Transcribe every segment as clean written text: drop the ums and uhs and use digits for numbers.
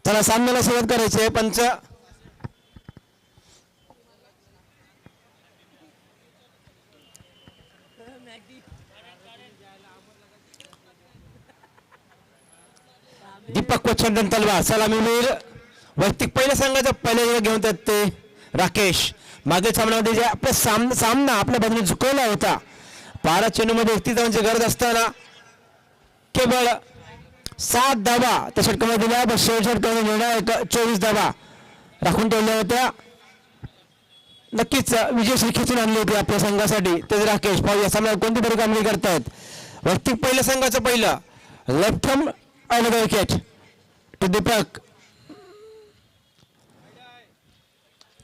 चला सामन्याला सुरुवात करायची आहे. पंच दीपक व चंदन तलवार सलामीवीर. वैयक्तिक पहिल्या संघाचं पहिल्या घेऊन येतात ते राकेश. मागील सामन्यामध्ये जे आपला सामना आपल्या बाजूने झुकवला होता, 12 चेंडूमध्ये 31 धावांची गरज असताना केवळ 7 धावा त्या षटकामध्ये दिल्या. शेवटच्या निर्णायक 24 धावा राखून ठेवल्या होत्या. नक्कीच विजयश्री खेचून आणली होती आपल्या संघासाठी ते राकेश. पाहू या सामन्यात कोणती बरी कामगिरी करतायत. वैयक्तिक पहिल्या संघाचं पहिलं left arm another wicket to Deepak.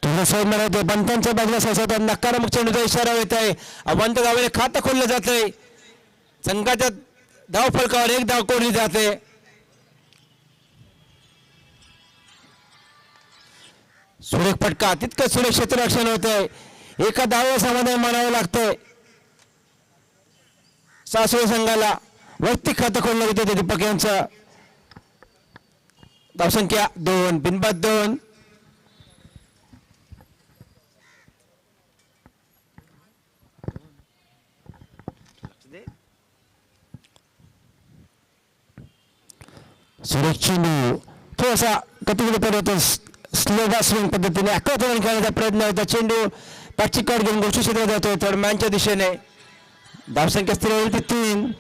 थोडं पंतांच्या बाजूला सहसा नकारात्मक चेंडूचा इशारा येत आहे. अवंत धावेने खातं खोललं जात आहे. संघाच्या धाव फलकावर एक धाव कोरली जाते. सुरेख फटका तितकं सुरेख क्षेत्ररक्षण होत आहे. एका धावेवर समाधान मानावं लागतंय सासवड संघाला. वैयक्तिक खातं खोललं होतं दीपक यांचं. धावसंख्या 2 बिनबाद 2. सुरेश चेंडू थोडासा गतीकडे पडतो. स्लो स्विंग पद्धतीने आक्रमण खेळण्याचा प्रयत्न होता. चेंडू पॅटची कट घेऊन गोष्टी क्षेत्रात जातोय थर्ड मॅनच्या दिशेने. धावसंख्या स्थिर होईल ती 3.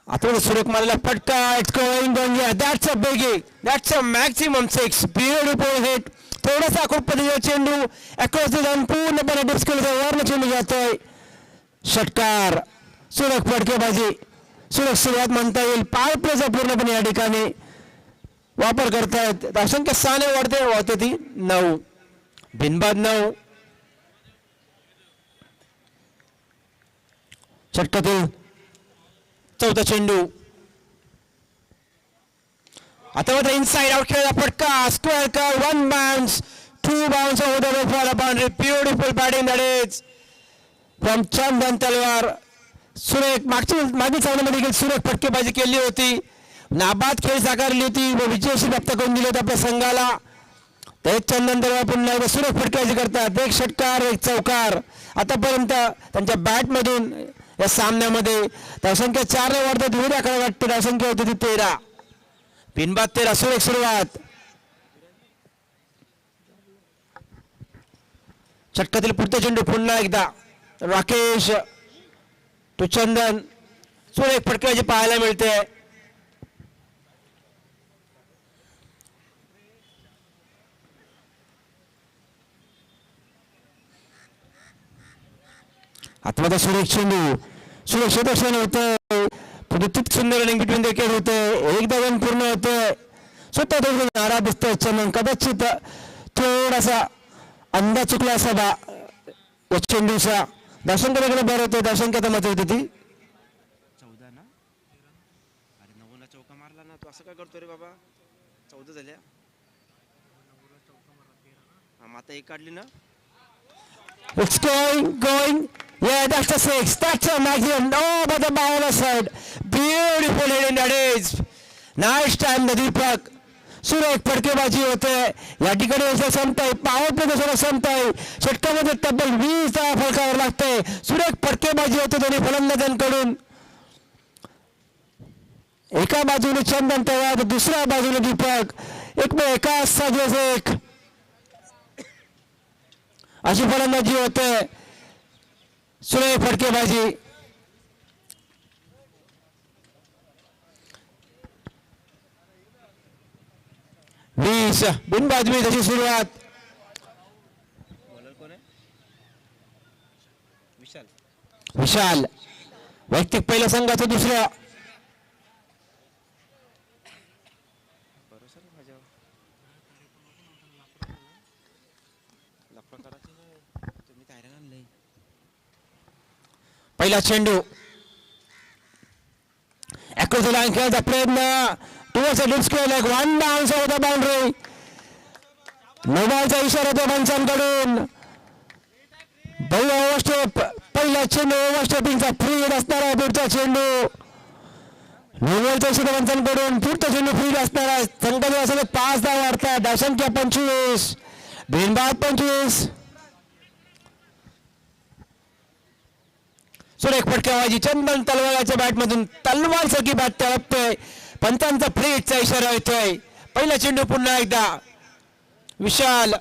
आता सुरेख मारलेला फटका. It's going on. That's a big hit. That's a maximum 6. Beautiful hit. थोडासा आखूड पद्धतीचा चेंडू अक्रॉस द झोन पूर्णपणे डिस्कलचा वरनं चेंडू जातोय. षटकार. सुरेख फटकेबाजी. सुरेख सुरुवात म्हणता येईल. पावर प्लेचा पूर्णपणे या ठिकाणी वापर करतायत. धावसंख्या 6 ने वाढते ती 9 बिनबाद 9. षटकातील चौथा चेंडू. आता मात्र इनसाइड आउट खेळला फटका. स्क्वेअर कर 1 bounce 2 bounce over the four a boundary. Beautiful batting that is from Chandan Talwar. सुरेख मागील सामन्यामध्ये देखील सुरेख फटकेबाजी केली होती. नाबाद खेळ साकारली होती व विजयश्री प्राप्त करून दिली होती आपल्या संघाला. ते चंदन तलवार पुन्हा एकदा सुरेख फटकेबाजी करतात. एक षटकार एक चौकार. आतापर्यंत त्यांच्या बॅटमधून या सामन्यामध्ये धावसंख्या 4 ने वाढतात. विराकडे वाटते धावसंख्या होती ती 13 बिनबाद 13. सुरेख सुरुवात. षटकातील पुढचा चेंडू पुन्हा एकदा राकेश टू चंदन. सुरेख फटकेबाजी पाहायला मिळते. आता सुरेख चेंडू. सुरेख क्षेत्ररक्षण होतंय. तितक सुंदर रनिंग बिटवीन द विकेट होतंय. एकदा रन पूर्ण होतंय. स्वतः थोडं नाराज दिसतोय चंदन. कदाचित थोडासा अंदाज चुकला असावा या चेंडूचा. धावसंख्याकडे बरं होतं. धावसंख्या तर मत होती ती 14 ना. अरे 9 ला चौका मारला ना तू. असं काय करतो रे बाबा. 14 झाल्या. हा आता एक काढली ना. It's going. Yeah, that's the 6. That's a maximum. Oh, but the ball side. Beautiful hit in that is. Nice time, the Deepak. सुरेख फटकेबाजी होते या ठिकाणी. संपताय पॉवर प्ले दुसरा संपताय. षटकामध्ये तब्बल 20 धावा फलकावर लागते. सुरेख फटकेबाजी होते दोन्ही फलंदाजांकडून. एका बाजूने चंदन तलवार दुसऱ्या बाजूने दीपक. एकाच साजेस एक अशी फलंदाजी होते. सुरेख फटकेबाजी. वीस बिनबाद 20 अशी सुरुवात. बॉलर कोण आहे. विशाल. विशाल वैयक्तिक पहिल्या संघाचं दुसरं. भरोसा नाही माझ्यावर. लफडा करायचं नाही. तुम्ही काय आणलंय. पहिला चेंडू अकराचा लाईन खेळायचा प्रयत्न towards the deep square leg 1 bounce over the boundary. मोबाईलचा इशारा तो पंचांकडून. ओव्हरस्टेप पहिला चेंडू ओव्हरस्टेपिंगचा फ्री असणार आहे. पुढचा चेंडू नोबलच्या इशारा पंचांकडून. पुढचा चेंडू फ्री असणार आहे. संघाचे असेल 5 धावा वाढतात. धावसंख्या 25 बिनबाद 25. सुरेख फटकेबाजी चंदन तलवारच्या बॅटमधून तलवार सारखी बॅट तळपतोय. पंचांचा फ्रीचा इशारा येतोय. पहिला चेंडू पुन्हा एकदा विशाल.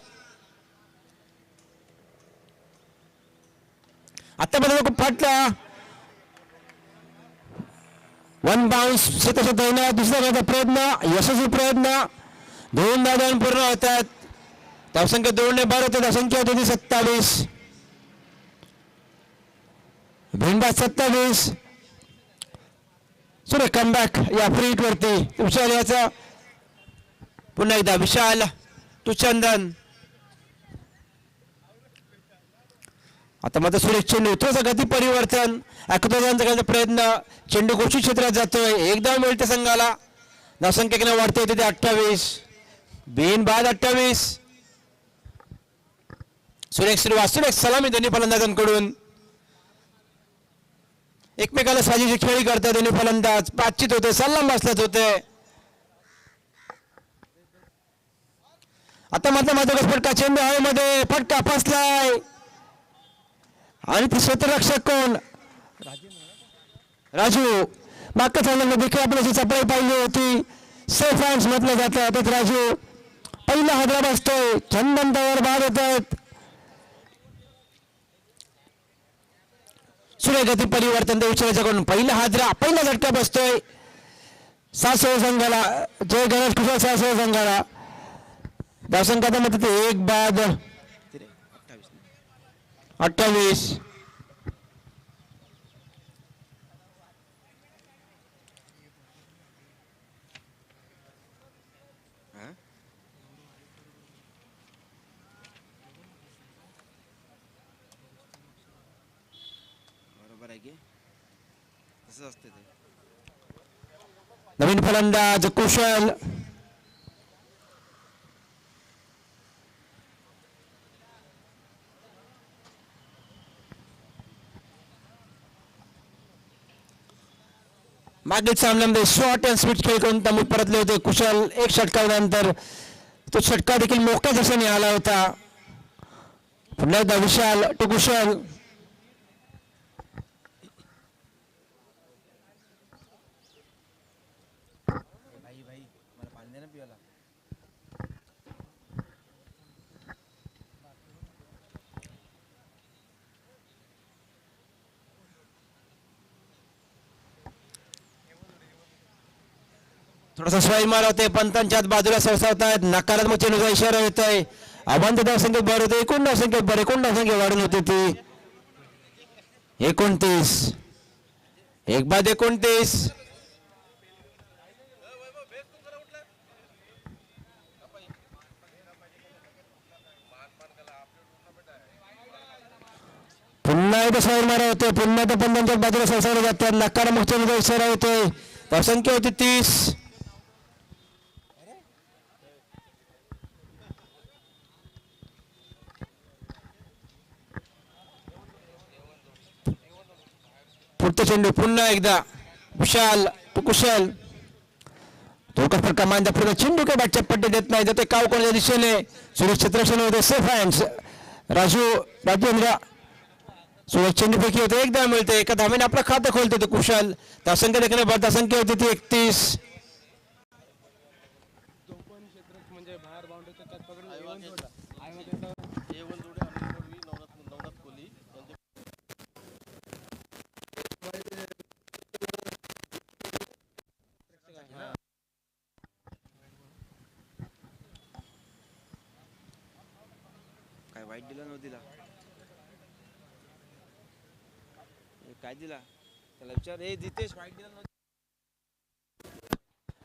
आतापर्यंत खूप फाटला. 1 बाउन्स शेतशत होणार. दुसरा माझा प्रयत्न यशस्वी प्रयत्न. 2 धावा पूर्ण होतात. धावसंख्या 2 ने बार होते. धावसंख्या होती 27 बिनबाद 27. सुरेख कमबॅक या फ्री हिट वरती विशाल याचा. पुन्हा एकदा विशाल टू चंदन. आता मात्र सुरेश चेंडू थोडासा गती परिवर्तन. अकराचा प्रयत्न. चेंडू गोष्टी क्षेत्रात जातोय. एकदा मिळते संघाला. धावसंख्या वाढते तिथे 28 बिनबाद 28. सुरेख सुरुवात. सुरेख सलामी दोन्ही फलंदाजांकडून. एकमेकाला साजेशी खेळी करतात दोन्ही फलंदाज. बातचीत होते. सल्ला मसलत होते. आता मात्र फटका. चेंडू हवेमध्ये. फटका फसलाय आणि ती क्षेत्ररक्षक कोण राजू. मागच्या सामन्यामध्ये देखील आपल्याची चपळी पाहिली होती. सेफ हँड्स म्हटलं जातं. त्यात राजू पहिला हादरा बसतोय. चंदन तयार बाद होत आहेत. सुरेख गती परिवर्तन विचाराच्याकडून पहिला हादरा पहिला झटका बसतोय सासव संघाला. जय गणेश कुशल सासव संघाला. धावसंख्या मध्ये ते 1 बाद 28. बरोबर आहे की तसंच असते ते. नवीन फलंदाज कुशल. मागील सामन्यामध्ये शॉर्ट अँड स्वीट खेळ करून तमूत परतले होते कुशल. 1 षटकानंतर तो षटका देखील मोठ्या दिशेने आला होता. पुन्हा एकदा विशाल टू कुशल. थोडासा स्वाई मार होते. पंतांच्या बाजूला सरसावतायत. नकारात्मक चेंडूचा इशारा येतोय. अवंत धावसंख्येत भर होते. एकूण धावसंख्या वाढून होते ती 29 1 बाद 29. पुन्हा एकदा स्वाई मारा होते. पुन्हा एकदा पंतांच्या बाजूला सरसावले जातात. नकारात्मक चेंडूचा इशारा येतोय. धावसंख्या होती 30. पुढचा चेंडू पुन्हा एकदा विशाल टू कुशल. धोका फटका मांडा. पुढे चेंडू काय बॅटच्या पट्टी देत नाही. जाते काव कोणाच्या दिशेने. सुरेश क्षेत्ररक्षण होते. Safe hands Rajendra. सुरेश चेंडू पैकी होते. एकदा मिळते. एका धावेने आपलं खातं खोलते ते कुशल. धावसंख्या देखील धावसंख्या होती ती 31. काय वाईट दिला नव्हती दिला काय दिला त्याला विचार. हे जितेश वाईट दिला नव्हती.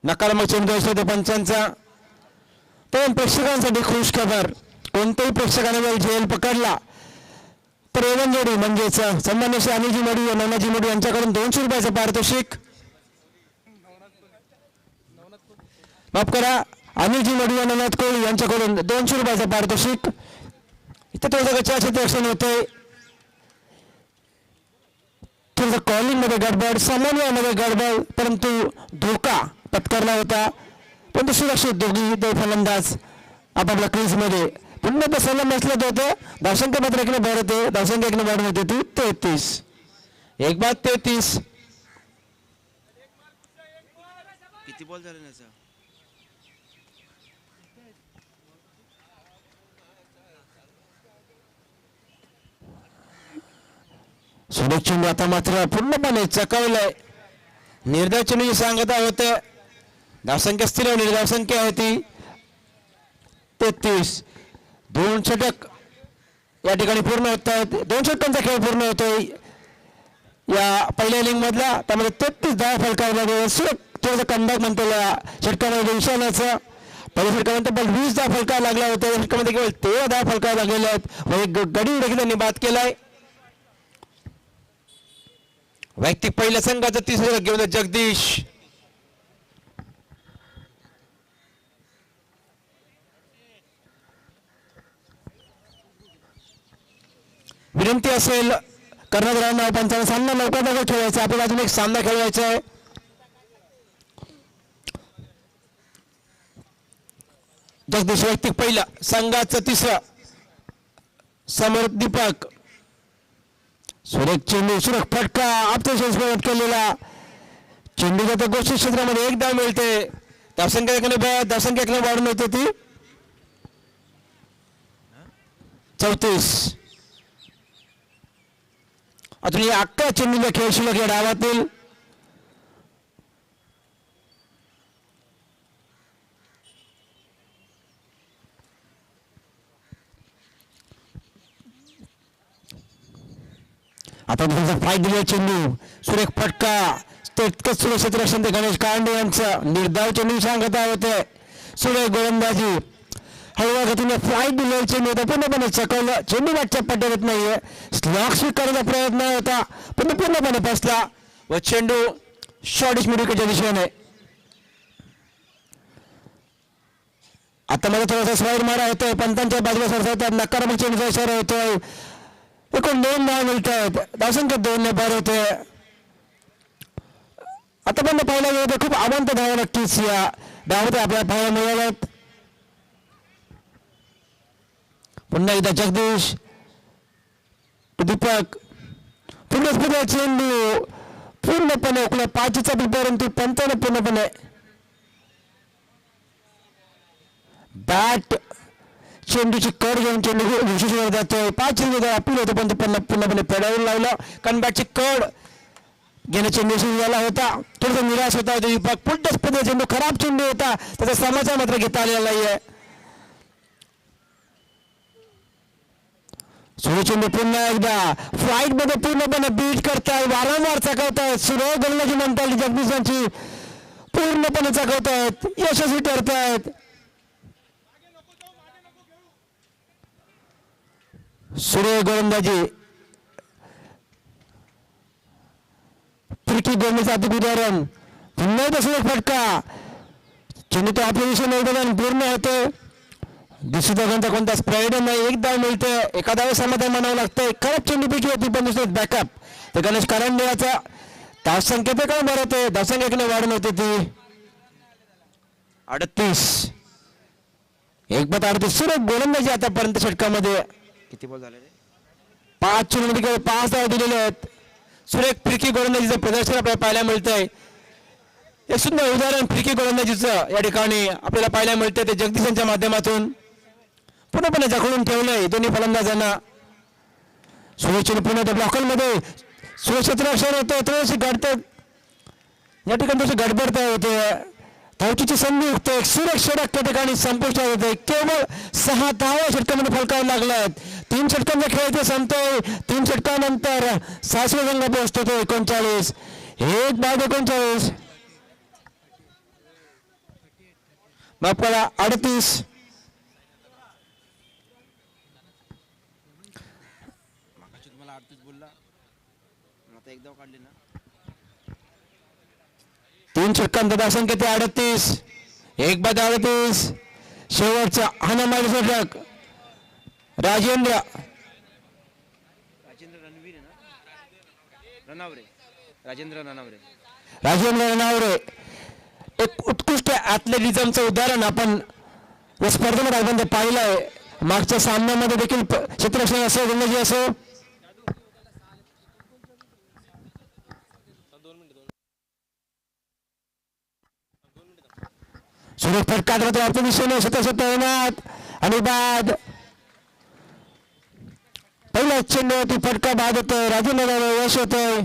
नकारात्मक चेंडू असतो पंचांचा. पण प्रेक्षकांसाठी खुश खबर. कोणत्याही प्रेक्षकाने जर झेल पकडला तर एवन जोडी म्हणजेच सन्मान्य श्री अनिलजी मोडी व नवनाजी मोडी यांच्याकडून 200 रुपयाचं पारितोषिक. माफ करा, अनिलजी मडवी आणि अनाथ कोळी यांच्याकडून 200 रुपयाचं पारितोषिक. इथे थोडं क्षेत्ररक्षण होतंय, थोडं कॉलिंग मध्ये गडबड, समन्वयामध्ये गडबड, परंतु धोका पत्करला होता. परंतु सुरक्षित दोघी फलंदाज आपापल्या क्रीज मध्ये पुन्हा सलम बसलं होतं. धावसंख्या मात्र एकने भर होते, धावसंख्या एकने वाढून होती ती 33. एक बाद 33. किती बॉल झाले त्याचा? सुरेख चेंडू आता मात्र पूर्णपणे चकावलंय. निर्धाव चेंडूची सांगता होते. धावसंख्या स्थिर होईल, धावसंख्या होती 33. 2 षटक या ठिकाणी पूर्ण होत आहेत. 2 षटकांचा खेळ पूर्ण होतोय या पहिल्या इनिंग मधला. त्यामध्ये 33 धावा फलकावला गेला. सुरेख थोडंसं कंदाक म्हणतो या षटकामध्ये विशालाचं. पहिल्या षटकानंतर बल 20 धावा फलकावा लागला होता. या षटकामध्ये केवळ 13 धावा फलकावा लागलेल्या आहेत व एक गडी देखील त्यांनी बाद केलाय. वैयक्तिक पहिल्या संघाचं 30 षटक घेऊन जगदीश. विनंती असेल कर्णधारांना पंचांना सामना लवकर खेळायचा. आपल्याला अजून एक सामना खेळवायचा आहे. जगदीश वैयक्तिक पहिला, संघाचं 3रं समोर दीपक. सुरेख चेंडू, सुरेख फटका, आपत्ती केलेला चेंडू जातो गोष्टी क्षेत्रामध्ये. एक धाव मिळते. धावसंख्या एकने वाढून होते ती 34. अजून या 11 चेंडूला खेळ शिल्लक या डावातील. आता फाईट दिले चेंडू, सुरेख फटका, तितकंच सुरक्षित रक्षण ते गणेश कांडे यांचं. निर्धाव चेंडू सांगता होते. सुरेख गोलंदाजी, हळूवार गतीने फ्लाईट दिले चेंडू होता. पूर्णपणे चकवलं. चेंडू मागच्या पट्ट्यात येत नाहीये. स्लॉक स्वीकारण्याचा प्रयत्न होता पण पूर्णपणे फसला व चेंडू शॉर्टिश मिडविकेटच्या दिशेने. आता मला थोडासा स्वाईड मारा होतोय. पंतांच्या बाजूला सरसावतात. नकारात्मक चेंडूचा इशारा होतोय. एकूण 2 धाव मिळत आहेत. धावसंख्या 2 ने भर होते. आता पण पाहायला गेलं तर खूप अवंत धावा नक्कीच या धावामध्ये आपल्याला पाहायला मिळाल्यात. पुन्हा एकदा जगदीश, दीपक, पुन्हा चेंडू पूर्णपणे आपल्या 5चा परंतु पंचाने पूर्णपणे बॅट चेंडूची कड घेऊन चेंडू विशेष जातोय. 5 चेंडू अपील होतो पण पूर्णपणे पेडावून लावलं. कारण बॅटची कड घेणे चेंडू झाला होता. थोडासा निराश होता दीपक. पुढच्या स्पर्धेत चेंडू खराब चेंडू होता, त्याचा समाचार मात्र घेता आलेला नाहीये. चेंडू पुन्हा एकदा फ्लाईट मध्ये पूर्णपणे बीट करताय. वारंवार चकवतायत. सुरेख गोलंदाजी म्हणतात जगदीशांची. पूर्णपणे चकवतायत, यशस्वी ठरतायत. सुरेख गोलंदाजी, फिरकी गोलंदाजीचं अतिक उदाहरण. पुन्हा एकदा सुरेख फटका. चेंडू तो आपल्या दिशेने उडवून पूर्ण होते. दिसू दोघांचा कोणता स्प्रेड नाही. एक धाव मिळते. एका धाव समाधान म्हणावं लागतंय. खराब चेंडूपैकी होती पण दुसरे बॅकअप तर गणेश कारंडेचा. धावसंख्या ते काय भरत आहे. धावसंख्या एकने वाढून होती ती 38. एक बाद 38. सुरेख गोलंदाजी आतापर्यंत षटकामध्ये. किती बॉल झाले रे? 5 चेंडूमध्ये 5 धाव दिलेले आहेत. सुरेख फिरकी गोलंदाजीचं प्रदर्शन आपल्याला पाहायला मिळतंय. एक सुंदर उदाहरण फिरकी गोलंदाजीचं या ठिकाणी आपल्याला पाहायला मिळतंय. ते जगदीश यांच्या माध्यमातून पूर्णपणे जखडून ठेवलंय दोन्ही फलंदाजांना. सुरेश चेंडू पुन्हा ब्लॉकरमध्ये सुरक्षित रक्षण होतं. थोडीशी गडबड या ठिकाणी थोडीशी गडबड होते. धावचीची संधी उठते. एक सुरेख षटक त्या ठिकाणी संपुष्टात होते. केवळ 6 धावा षटकामध्ये फलकावं लागल्या आहेत. 3 षटकांचा खेळ ते संपतोय. 3 षटकानंतर 6वे संघ पोहोचतो तो 39. एक बाद 39. माफ करा 38. तुम्हाला 38 बोलला. आता एक धाव काढली ना. 3 षटकांचा धावसंख्या ते 38. एक बाद 38. शेवटचा हाणामारी षटक राजेंद्र रणवीर आहे ना, रनावरे, राजेंद्र रनावरे. राजेंद्र रनावरे एक उत्कृष्ट ॲथलेटिझमचं उदाहरण आपण या स्पर्धेमध्ये आपण ते पाहिलं आहे. मागच्या सामन्यामध्ये देखील क्षेत्ररक्षण असो गोलंदाजी असो सुरेख फटका आपल्या दिशेने स्वतः येणार आणि बाद. पहिला चेंडूवरती फटका बाद होतोय. राजेंद्र यश होतोय.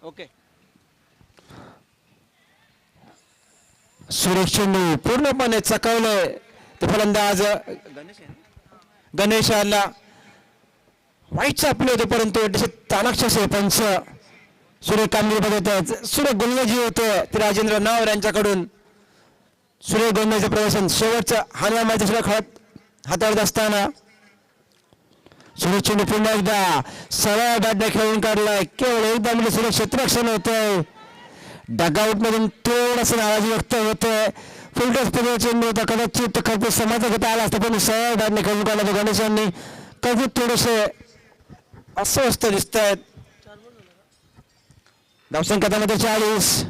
ओके. सुरेश चेंडू पूर्णपणे चकावलंय. ते फलंदाज गणेश आहे ना, गणेश आला. वाईट चापले होते परंतु तानाक्षस पंच सुरेख कामगिरी बघत आहेत. सुरेख गोलंदाजी होते ते राजेंद्र नावर यांच्याकडून. सुरेख गोलंदाजीचं प्रदर्शन शेवटचं हाणामारीचं सुरेख हाताळत असताना सुरेश चेंडू पुन्हा एकदा सरळ बॅटने खेळून काढलाय. केवळ एकदा म्हणजे सुरेख क्षेत्ररक्षण होतंय. डगआउट मधून थोडंसं नाराजी व्यक्त होतंय. फुलटॉस पद्धतीचा चेंडू होता. कदाचित खरं समाजा घेता आला असता पण सरळ बॅटने खेळून काढला गणेशांनी. कदाचित थोडेसे अस्वस्थ दिसत आहेत. धावसंख्या 40.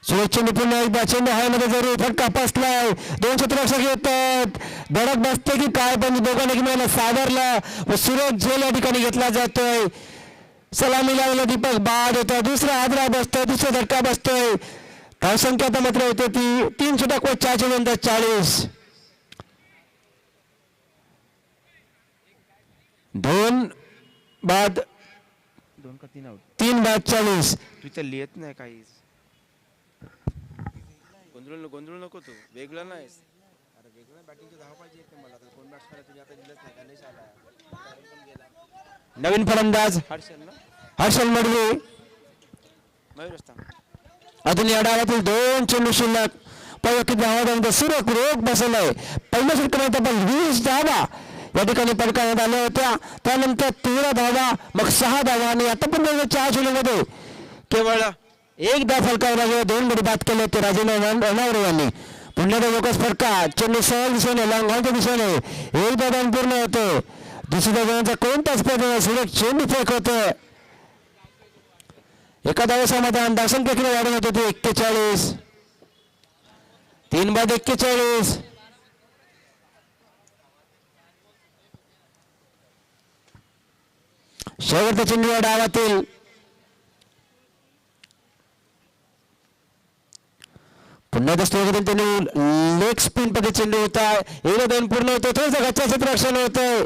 सुरेश चेंडू पुन्हा एकदा चेंडू हायमध्ये जरूर फटका बसलाय. 2 क्षेत्ररक्षक येत आहेत. धडक बसते की काय पण दोघांनी एकमेकांना सावरलं व सुरेख झेल या ठिकाणी घेतला जातोय. सलामी लावला दीपक बाद होता. दुसरा हादरा बसतोय. दुसरा धक्का बसतोय. धावसंख्या आता मात्र होते ती 3 षटक व 4 चेंडूनंतर 40. 2 बाद 2 का 3 आउट. 3 बाद 40. तू इथं लिहित नाही काहीच. गोंधळ नको तू. वेगळं नाहीस. अरे वेगळं बॅटिंगची धाव पाहिजे येते मला. तर कोण बॅट्समॅन तुम्ही आता दिलंच नाही. गणेश आला. नवीन फलंदाज हर्षल ना, हर्षल मडवी. मयूर असता. अजून या डावातील 2 चेंडू शिल्लक. पहिल्या धावानंतर सुरेख रोख बसवलाय. पहिल्या षटकामध्ये आपण 20 धावा या ठिकाणी पडकावण्यात आल्या होत्या. त्यानंतर 13 धावा मग 6 धावा आणि आता पण 4 चेंडूमध्ये केवळ 1 धाव फलकावला गेला. 2 गडी बाद केले होते राजेंद्र रनावरे यांनी. पुन्हा लोकस फटका. चेंडू सरळ दिशेने लांगांच्या दिशेने 1 धाव पूर्ण होते. दुसऱ्या धावांचा कोणताच प्रयत्न सुरेख चेंडू फेक होते. एका धावे समाधान. धावसंख्या किती वाढवत होती 41. 3 बाद 41. शेवटचा चेंडू या डावातील पुन्हा त्यांनी लेग स्पिन मध्ये चेंडू होता. 1-2 पूर्ण होते. थोडंसं गच्चा क्षेत्ररक्षण होतंय.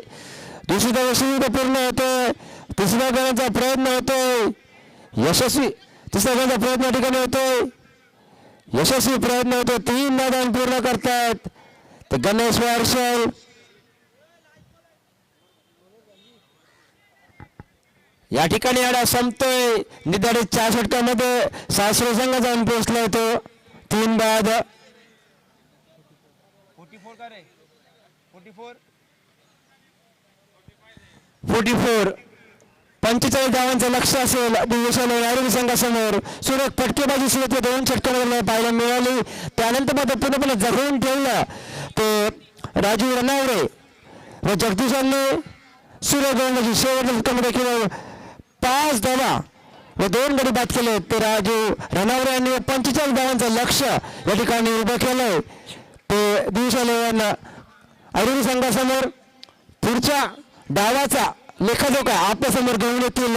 दुसरी धाव पूर्ण होते. तिसऱ्या धावांचा प्रयत्न होतोय. यशस्वी तिसऱ्या धावांचा प्रयत्न या ठिकाणी होतोय. यशस्वी प्रयत्न होतो. 3 धावा पूर्ण करतायत ते गणेश व हर्षल. या ठिकाणी आडा संपतोय. निर्धारित 4 षटकामध्ये सासरे संघ जाऊन पोहोचला होतो. 3 बाद 44 का रे 44 44. 45 धावांचं लक्ष असेल दिवसाला आरोग्य संघासमोर. सुरेख फटकेबाजी सुरू 2 षटकांमध्ये पाहायला मिळाली. त्यानंतर मात्र पूर्णपणे जगवून ठेवलं ते राजू रनावरे व जगदीश अल्ले सूर्य गोलंदाजी शेवटच्या षटकामध्ये केवळ 5 धावा व 2 गडी बाद केले. ते राजू रनावरे यांनी 45 धावांचं लक्ष या ठिकाणी उभं केलंय. ते दिवस 11 ऐरोली संघासमोर पुढच्या डावाचा लेखाजोखा आपल्यासमोर घेऊन येतील.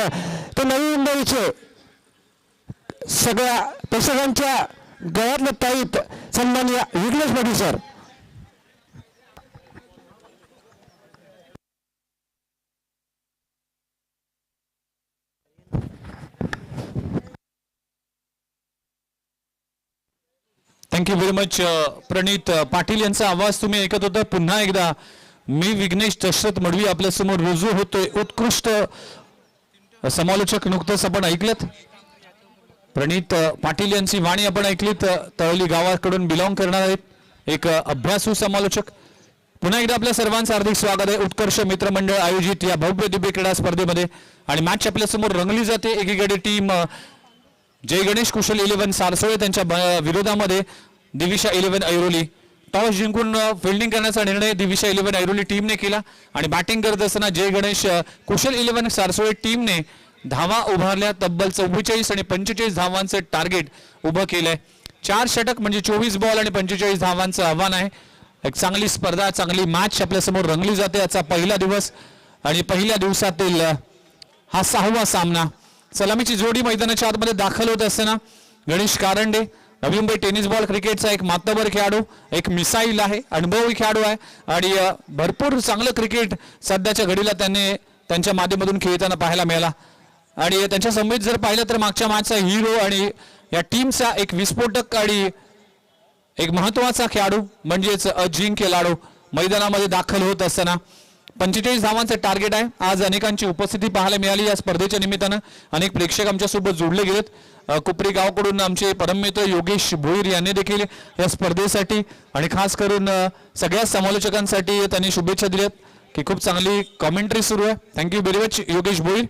ते नवी मुंबईचे सगळ्या प्रेक्षकांच्या गळ्यातलं ताईत सन्माननीय Vighnesh Patil sir. Thank you very much Pranit Patil यांचा आवाज तुम्ही ऐकत होता. पुन्हा एकदा मी विघ्नेश दशरथ मडवी आपल्या समोर रुजू होतोय. उत्कृष्ट समालोचक नुकतंच आपण ऐकलत. प्रणित पाटील यांची वाणी आपण ऐकलीत. तळली गावाकडून बिलॉंग करणार आहेत, एक अभ्यासू समालोचक. पुन्हा एकदा आपल्या सर्वांचं हार्दिक स्वागत आहे उत्कर्ष मित्रमंडळ आयोजित या भव्य दिव्य क्रीडा स्पर्धेमध्ये. आणि मॅच आपल्या समोर रंगली जाते. एकीकडे टीम जय गणेश कुशल 11 सारसोळे त्यांच्या विरोधामध्ये दिविशा 11 ऐरोली. टॉस जिंकून फिल्डिंग करण्याचा निर्णय दिविशा 11 ऐरोली टीमने केला आणि बॅटिंग करत असताना जय गणेश कुशल 11 सारसोळे टीमने धावा उभारल्या. तब्बल 44 आणि 45 धावांचं टार्गेट उभं केलंय. 4 षटक म्हणजे 24 बॉल आणि 45 धावांचं आव्हान आहे. एक चांगली स्पर्धा, चांगली मॅच आपल्या समोर रंगली जाते. याचा पहिला दिवस आणि पहिल्या दिवसातील हा 6वा सामना. सलामीची जोडी मैदानाच्या आतमध्ये दाखल होत असताना गणेश कारंडे नवी मुंबई टेनिस बॉल क्रिकेटचा एक मातबर खेळाडू, एक मिसाईल आहे, अनुभवी खेळाडू आहे आणि भरपूर चांगलं क्रिकेट सध्याच्या घडीला त्यांनी त्यांच्या माध्यमातून खेळताना पाहायला मिळाला. आणि त्यांच्या समेत जर पाहिलं तर मागच्या मॅचचा हिरो आणि या टीमचा एक विस्फोटक आणि एक महत्वाचा खेळाडू म्हणजेच अजिंक्य खेळाडू मैदानामध्ये दाखल होत असताना 45 धावांचं टार्गेट आहे. आज अनेकांची उपस्थिती पाहायला मिळाली या स्पर्धेच्या निमित्तानं. अनेक प्रेक्षक आमच्यासोबत जोडले गेलेत. कुपरी गावकडून आमचे परममित्र योगेश भोईर यांनी देखील या स्पर्धेसाठी आणि खास करून सगळ्या समालोचकांसाठी त्यांनी शुभेच्छा दिल्यात की खूप चांगली कॉमेंट्री सुरू आहे. Thank you very much Yogesh Bhoir.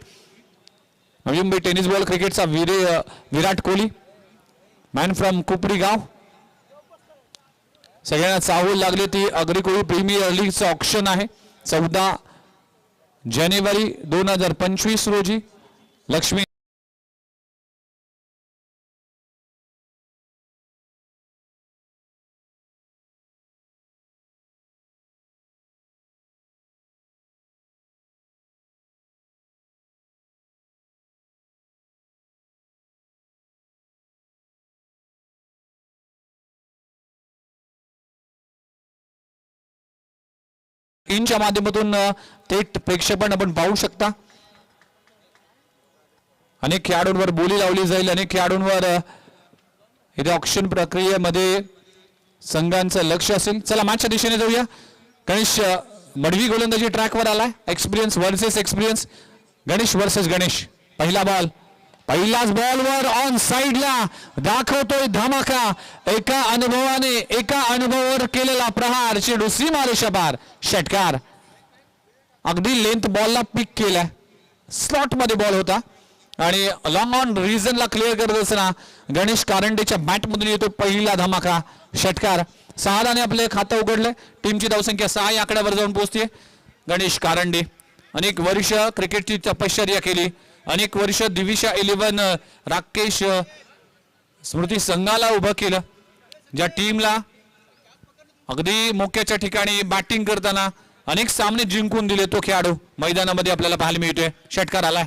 Navi Mumbai tennis ball क्रिकेटचा विराट कोहली मॅन फ्रॉम कुपरी गाव. सगळ्यांना चाहूल लागली ती अग्री कोळी प्रीमियर लीगचं ऑक्शन आहे 14 जानेवारी 2025 रोजी. लक्ष्मी इंच्या माध्यमातून थेट प्रेक्षेपण आपण पाहू शकता. अनेक खेळाडूंवर बोली लावली जाईल. अनेक खेळाडूंवर इथे ऑक्शन प्रक्रियेमध्ये संघांचं लक्ष असेल. चला मॅचच्या दिशेने जाऊया. गणेश मडवी गोलंदाजी ट्रॅकवर आलाय. Experience versus experience. Ganesh versus Ganesh. पहिला बॉल, पहिल्याच बॉलवर ऑन साइडला दाखवतोय धमाका. एका अनुभवावर केलेला प्रहार. चेंडू सीमारेषा पार. षटकार. अगदी लेंथ बॉलला पिक केलाय. स्लॉट मध्ये बॉल होता आणि लॉंग ऑन रिजनला क्लिअर करत असताना गणेश कारंडेच्या बॅटमधून येतो पहिला धमाका. षटकार. 6 धावांनी आपले खातं उघडलंय. टीमची धावसंख्या 6 या आकड्यावर जाऊन पोहोचते. गणेश कारंडे अनेक वर्ष क्रिकेटची तपश्चर्या केली. अनेक वर्ष दिविशा 11 राकेश स्मृती संघाला उभं केलं. ज्या टीमला अगदी मोक्याच्या ठिकाणी बॅटिंग करताना अनेक सामने जिंकून दिले तो खेळाडू मैदानामध्ये आपल्याला पाहायला मिळतोय. षटकार आलाय.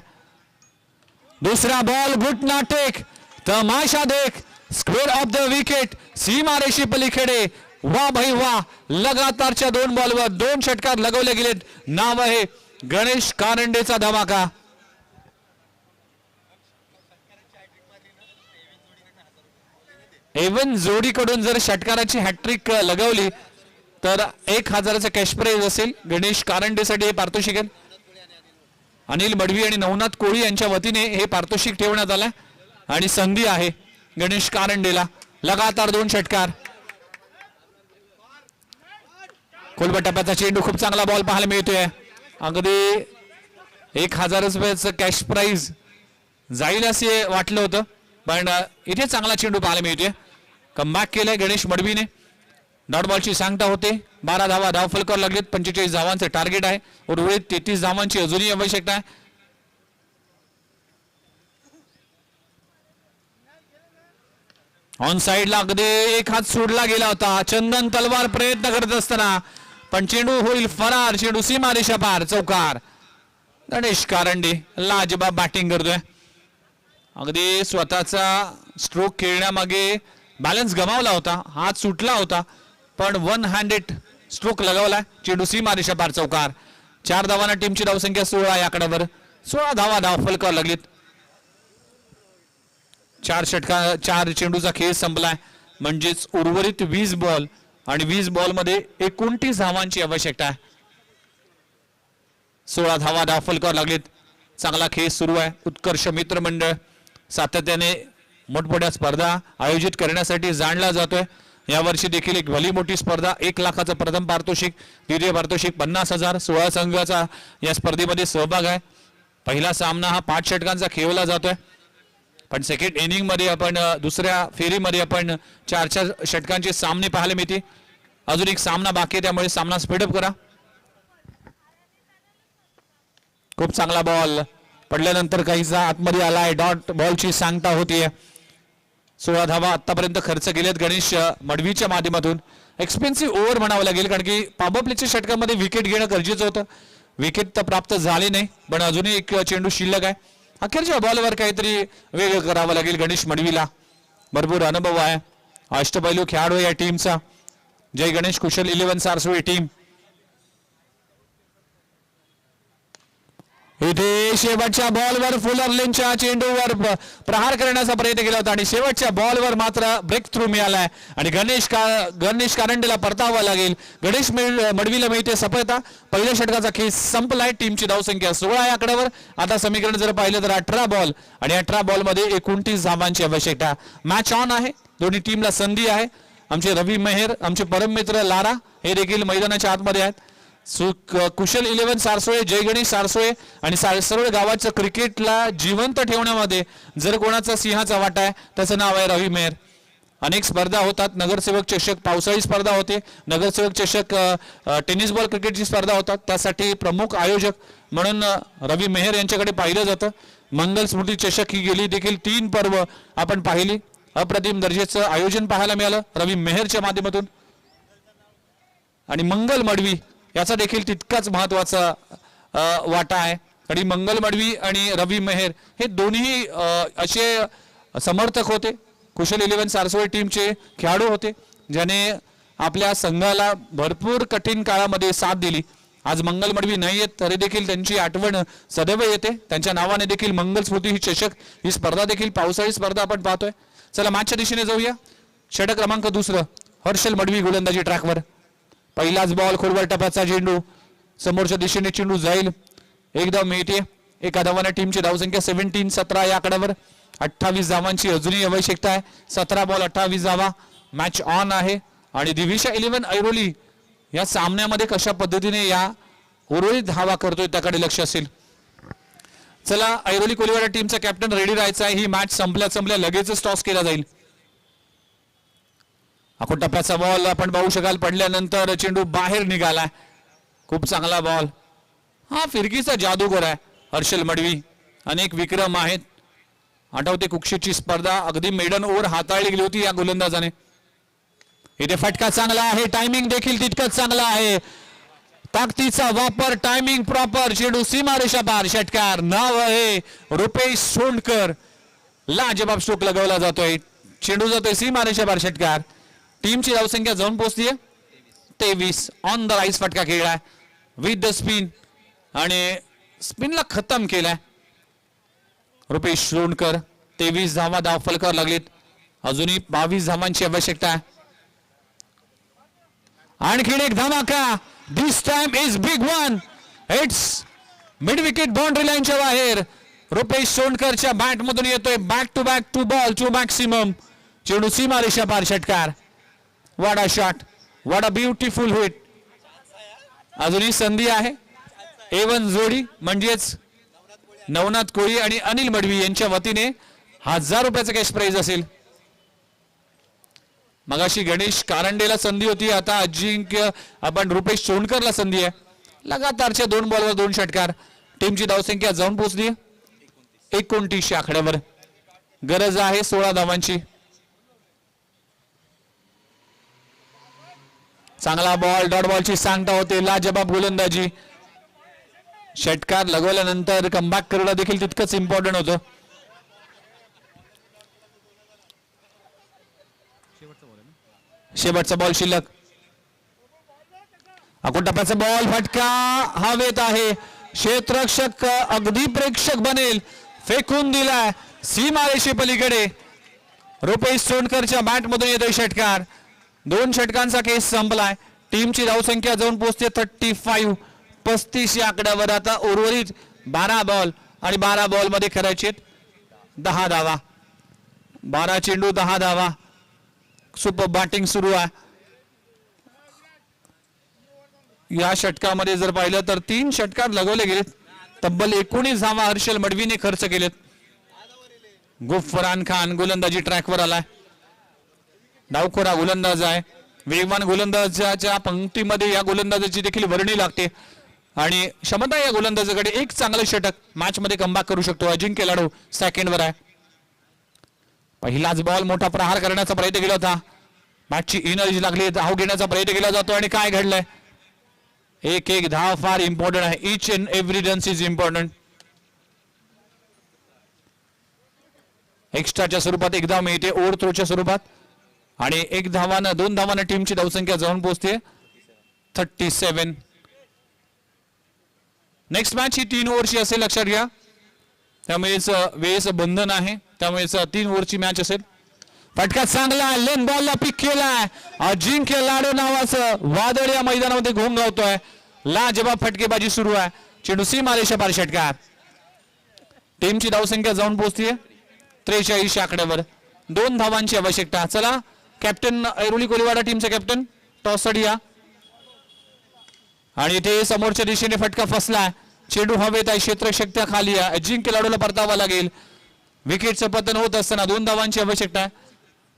दुसरा बॉल घुटना टेक. तमाशा देख. Square of the wicket. सीमारेषी पलीकडे. वा भाई वा. लगातारच्या 2 बॉलवर 2 षटकार लगवले गेलेत. नाव आहे गणेश कारंडेचा धमाका. एवन जोडीकडून जर षटकाराची हॅट्रिक लगवली तर 1000चं कॅश प्राइज असेल गणेश कारंडेसाठी. हे पारितोषिक आहे. अनिल मडवी आणि नवनाथ कोळी यांच्या वतीने हे पारितोषिक ठेवण्यात आलं आणि संधी आहे गणेश कारंडेला. लगातार 2 षटकार. खोलबट टप्प्याचा चेंडू. खूप चांगला बॉल पाहायला मिळतोय. अगदी 1000 रुपयाचं कॅश प्राइज जाईल असे वाटलं होतं पण इथे चांगला चेंडू पाहायला मिळतोय. कमबॅक केलंय गणेश मडवीने. डॉट बॉलची सांगता होते. 12 धावा धाव फलकावर लागलेत. 45 धावांचं टार्गेट आहे. उर्वरित 33 धावांची अजूनही आवश्यकता आहे. ऑन साइडला अगदी एक हात सोडला गेला होता. चंदन तलवार प्रयत्न करत असताना पण चेंडू होईल फरार. चेंडू सीमारेषा पार. चौकार. गणेश कारंडे लाजबाब बॅटिंग करतोय. अगदी स्वतःचा स्ट्रोक खेळण्यामागे बॅलन्स गमावला होता. हात सुटला होता पण 1 हँडेड स्ट्रोक लगावला. चेंडू सीमारेषा पार. चौकार. 4 धावांना टीमची धावसंख्या 16 या आकड्यावर. 16 धावा धाव फलकावर लागलीत. 4 चेंडूचा खेळ संपलाय. म्हणजेच उर्वरित 20 बॉल आणि 20 बॉल मध्ये 29 धावांची आवश्यकता आहे. 16 धावा धाव फलकावर लागलीत. चांगला खेळ सुरू आहे. उत्कर्ष मित्र मंडळ सातत्याने मोठमोठ्या स्पर्धा आयोजित करण्यासाठी जाणला जातोय. यावर्षी देखील एक भली मोठी स्पर्धा. 1 लाखाचं प्रथम पारितोषिक, द्वितीय पारितोषिक 50,000. 16 संघाचा या स्पर्धेमध्ये सहभाग आहे. पहिला सामना हा 5 षटकांचा खेळला जातोय. पण सेकंड इनिंग मध्ये आपण दुसऱ्या फेरीमध्ये आपण 4 षटकांचे सामने पाहायला मिळते. अजून एक सामना बाकी आहे त्यामुळे सामना स्पीडअप करा. खूप चांगला बॉल पडल्यानंतर काहीसा आतमध्ये आलाय. डॉट बॉलची सांगता होतीये. 16 धावा आतापर्यंत खर्च केलेत गणेश मडवीच्या माध्यमातून. एक्सपेन्सिव्ह ओव्हर म्हणावं लागेल कारण की पॉवर प्लेच्या षटकामध्ये विकेट घेणं गरजेचं होतं. विकेट तर प्राप्त झाले नाही पण अजूनही एक चेंडू शिल्लक आहे. अखेरच्या बॉलवर काहीतरी वेगळं करावं लागेल गणेश मडवीला. भरपूर अनुभव आहे. अष्टपैलू खेळाडू या टीमचा. जय गणेश कुशल 11 सारसोळी टीम. इथे शेवटच्या बॉलवर फुलरलेनच्या चेंडूवर प्रहार करण्याचा प्रयत्न केला होता आणि शेवटच्या बॉलवर मात्र ब्रेक थ्रू मिळालाय आणि गणेश कारंडेला परतावा लागेल. गणेश मडवीला मिळते सफलता. पहिल्या षटकाचा खेळ संपलाय. टीमची धावसंख्या 16 या आकड्यावर. आता समीकरण जर पाहिलं तर 18 बॉल आणि 18 बॉल मध्ये 29 धावांची आवश्यकता. मॅच ऑन आहे. दोन्ही टीमला संधी आहे. आमचे रवी मेहर, आमचे परम मित्र लारा हे देखील मैदानाच्या आतमध्ये आहेत. कुशल 11 सारसोळे, जय गणेश सारसोळे आणि सारसोळे गावाचं क्रिकेटला जिवंत ठेवण्यामध्ये जर कोणाचा सिंहाचा वाटा आहे त्याचं नाव आहे रवी मेहर. अनेक स्पर्धा होतात. नगरसेवक चषक पावसाळी स्पर्धा होते. नगरसेवक चषक टेनिस बॉल क्रिकेटची स्पर्धा होतात. त्यासाठी प्रमुख आयोजक म्हणून रवी मेहर यांच्याकडे पाहिलं जातं. मंगल स्मृती चषक ही गेली देखील 3 पर्व आपण पाहिली. अप्रतिम दर्जाचं आयोजन पाहायला मिळालं रवी मेहरच्या माध्यमातून. आणि मंगल मडवी याचा देखील तितकाच महत्वाचा वाटा आहे. आणि मंगल मडवी आणि रवी मेहर हे दोन्ही असे समर्थक होते. कुशल 11 सारसोळे टीमचे खेळाडू होते ज्याने आपल्या संघाला भरपूर कठीण काळामध्ये साथ दिली. आज मंगल मडवी नाही आहेत तरी देखील त्यांची आठवण सदैव येते. त्यांच्या नावाने देखील मंगल स्मृती ही चषक ही स्पर्धा देखील पावसाळी स्पर्धा आपण पाहतोय. चला मॅचच्या दिशेने जाऊया. षटक क्रमांक 2 हर्षल मडवी गोलंदाजी ट्रॅकवर. पहिलाच बॉल खोलवर टप्प्याचा चेंडू. समोरच्या दिशेने चेंडू जाईल. एक धाव मिळते. एका धावाने टीमची धावसंख्या 17 या आकड्यावर. 28 धावांची अजूनही आवश्यकता आहे. 17 बॉल 28 धावा. मॅच ऑन आहे आणि दिविशा 11 ऐरोली या सामन्यामध्ये कशा पद्धतीने या उर्वरित धावा करतोय त्याकडे लक्ष असेल. चला ऐरोली कोलीवाडा टीमचा कॅप्टन रेडी राहायचा आहे. ही मॅच संपल्या लगेचच टॉस केला जाईल. आपण टप्प्याचा बॉल आपण पाहू शकाल. पडल्यानंतर चेंडू बाहेर निघाला. खूप चांगला बॉल. हा फिरकीचा जादूगर आहे हर्षल मडवी. अनेक विक्रम आहेत. आठवते कुक्षीची स्पर्धा अगदी मेडन ओव्हर हाताळली गेली होती या गोलंदाजाने. इथे फटका चांगला आहे. टायमिंग देखील तितकंच चांगला आहे. ताकदीचा वापर. Timing proper. चेंडू सीमारेषा पार. षटकार. नाव आहे रुपेश सोंडकर. लाजबाब स्ट्रोक लगावला जातोय. चेंडू जातोय सीमारेषा पार. षटकार. टीमची धावसंख्या जाऊन पोहोचली 23. ऑन द राईस फटका खेळलाय विथ द स्पिन आणि स्पिनला खतम केलाय रुपेश सोंडकर. 23 धावा धाव फलकावर लागलीत. अजूनही 22 धावांची आवश्यकता आहे. आणखीन एक धमाका. This time is big one. It's mid wicket boundary लाईनच्या बाहेर. रुपेश सोंडकरच्या बॅट मधून येतोय. Back to back 2 ball 2 maximum. चेंडू सीमारेषा पार. षटकार. What a shot. What a beautiful hit. अजूनही संधी आहे. A1 जोडी म्हणजेच नवनाथ कोळी आणि अनिल मडवी यांच्या वतीने 1000 रुपयाचं कॅश प्राइज असेल. मगाशी गणेश कारंडेला संधी होती, आता अजिंक्य आपण रुपेश सोनकरला संधी आहे. लगातारच्या 2 बॉलवर 2 षटकार. टीमची धावसंख्या जाऊन पोहोचली 29 आकड्यावर. गरज आहे 16 धावांची. चांगला बॉल, डॉट बॉलची सांगता होते. लाजबाब गोलंदाजी. षटकार लगवल्यानंतर कमबॅक करणं देखील तितकंच इम्पॉर्टंट होतं. शेवटचा बॉल शिल्लक. अकोट टप्प्याचा बॉल, फटका हवेत आहे. क्षेत्ररक्षक अगदी प्रेक्षक बनेल, फेकून दिलाय सीमारेषे पलीकडे. रुपेश सोनकरच्या बॅट मधून येतोय षटकार. 2 षटकांचा केस संपलाय. टीमची धावसंख्या जाऊन पोहोचते 35. 35 या आकड्यावर. आता उर्वरित 12 बॉल आणि 12 बॉल मध्ये करायचे 10 धावा. 12 चेंडू 10 धावा. सुपर बॅटिंग सुरू आहे. या षटकामध्ये जर पाहिलं तर 3 षटकार लगवले गेलेत. तब्बल 19 धावा हर्षल मडवीने खर्च केलेत. गुफरान खान गोलंदाजी ट्रॅकवर आलाय. डावखोरा गोलंदाज आहे. वेगवान गोलंदाजाच्या पंक्तीमध्ये या गोलंदाजाची देखील वर्णी लागते आणि क्षमता या गोलंदाजाकडे. एक चांगलं षटक मॅच मध्ये कमबॅक करू शकतो. अजिंक्य लाडू सेकंडवर आहे. पहिलाच बॉल मोठा प्रहार करण्याचा प्रयत्न केला होता. मॅचची एनर्जी लागली, धाव घेण्याचा प्रयत्न केला जातो आणि काय घडलंय. एक धाव फार इम्पॉर्टंट आहे. Each and every run is important. एक्स्ट्राच्या स्वरूपात 1 धाव मिळते, ओव्हर थ्रोच्या स्वरूपात, आणि 1 धावानं 2 धावानं टीमची धावसंख्या जाऊन पोहोचते 37. नेक्स्ट मॅच ही 3 ओव्हरची असेल, लक्षात घ्या. त्यामुळेच वेळेचं बंधन आहे. त्यामुळेच 3 ओव्हरची मॅच असेल. फटका चांगला, लेन बॉलला पिक केलाय. अजिंक्य लाडू नावाचं वादळ या मैदानामध्ये घोंगावतोय. लाजबाब फटकेबाजी सुरू आहे. चेंडू सीमारेषा पार षटकार. टीमची धावसंख्या जाऊन पोहोचते 43 आकड्यावर. 2 धावांची आवश्यकता. चला, कॅप्टन ऐरोली कोलीवाडा टीमचा कॅप्टन टॉससाठी या. आणि इथे समोरच्या दिशेने फटका फसला. चेंडू हवेत आहे, क्षेत्ररक्षक खाली आहे. अजिंक्य लाडूला परतावा लागेल. विकेटचं पतन होत असताना 2 धावांची आवश्यकता आहे.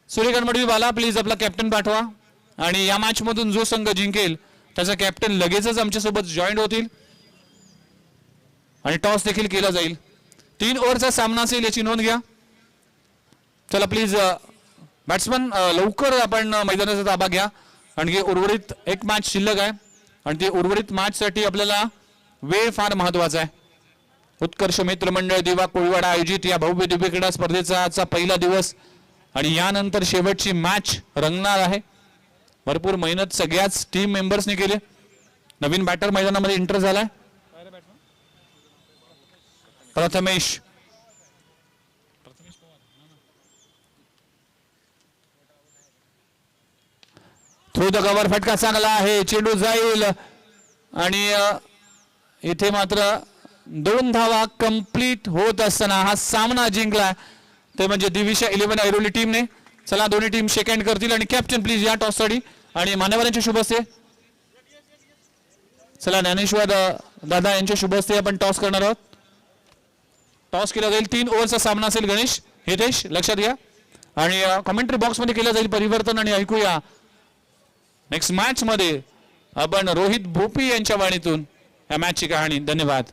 सूर्यकांत मडवी बाला, प्लीज आपला कॅप्टन पाठवा. आणि या मॅच मधून जो संघ जिंकेल त्याचा कॅप्टन लगेचच आमच्यासोबत जॉईन होतील आणि टॉस देखील केला जाईल. 3 ओव्हरचा सामना असेल, याची नोंद घ्या. चला प्लीज बॅट्समन लवकर आपण मैदानाचा ताबा घ्या. आणखी उर्वरित 1 मॅच शिल्लक आहे आणि ते उर्वरित मॅच साठी आपल्याला वेळ फार महत्वाचा आहे. उत्कर्ष मित्र मंडळ दिवा कोळीवाडा आयोजित या भव्य दिव्य क्रीडा स्पर्धेचा आजचा पहिला दिवस आणि यानंतर शेवटची मॅच रंगणार आहे. भरपूर मेहनत सगळ्याच टीम मेंबर्सने केले. नवीन बॅटर मैदानामध्ये एंटर झालाय. प्रथमेश थ्रू द कव्हर, फटका चांगला आहे. चेंडू जाईल आणि इथे मात्र 2 धावा कंप्लीट होत असताना हा सामना जिंकला ते म्हणजे दिविशा 11 ऐरोली टीमने. चला, दोन्ही टीम शेक हँड करतील आणि कॅप्टन प्लीज या टॉस साठी आणि मान्यवरांच्या शुभ हस्ते. चला, ज्ञानेश्वर दादा यांच्या शुभ हस्ते आपण टॉस करणार आहोत. टॉस केला जाईल. 3 ओव्हरचा सामना असेल. गणेश, हितेश, लक्षात घ्या. आणि कमेंट्री बॉक्स मध्ये केलं जाईल परिवर्तन आणि ऐकूया नेक्स्ट मॅच मध्ये आपण रोहित भोपी यांच्या वाणीतून या मॅचची कहाणी. धन्यवाद.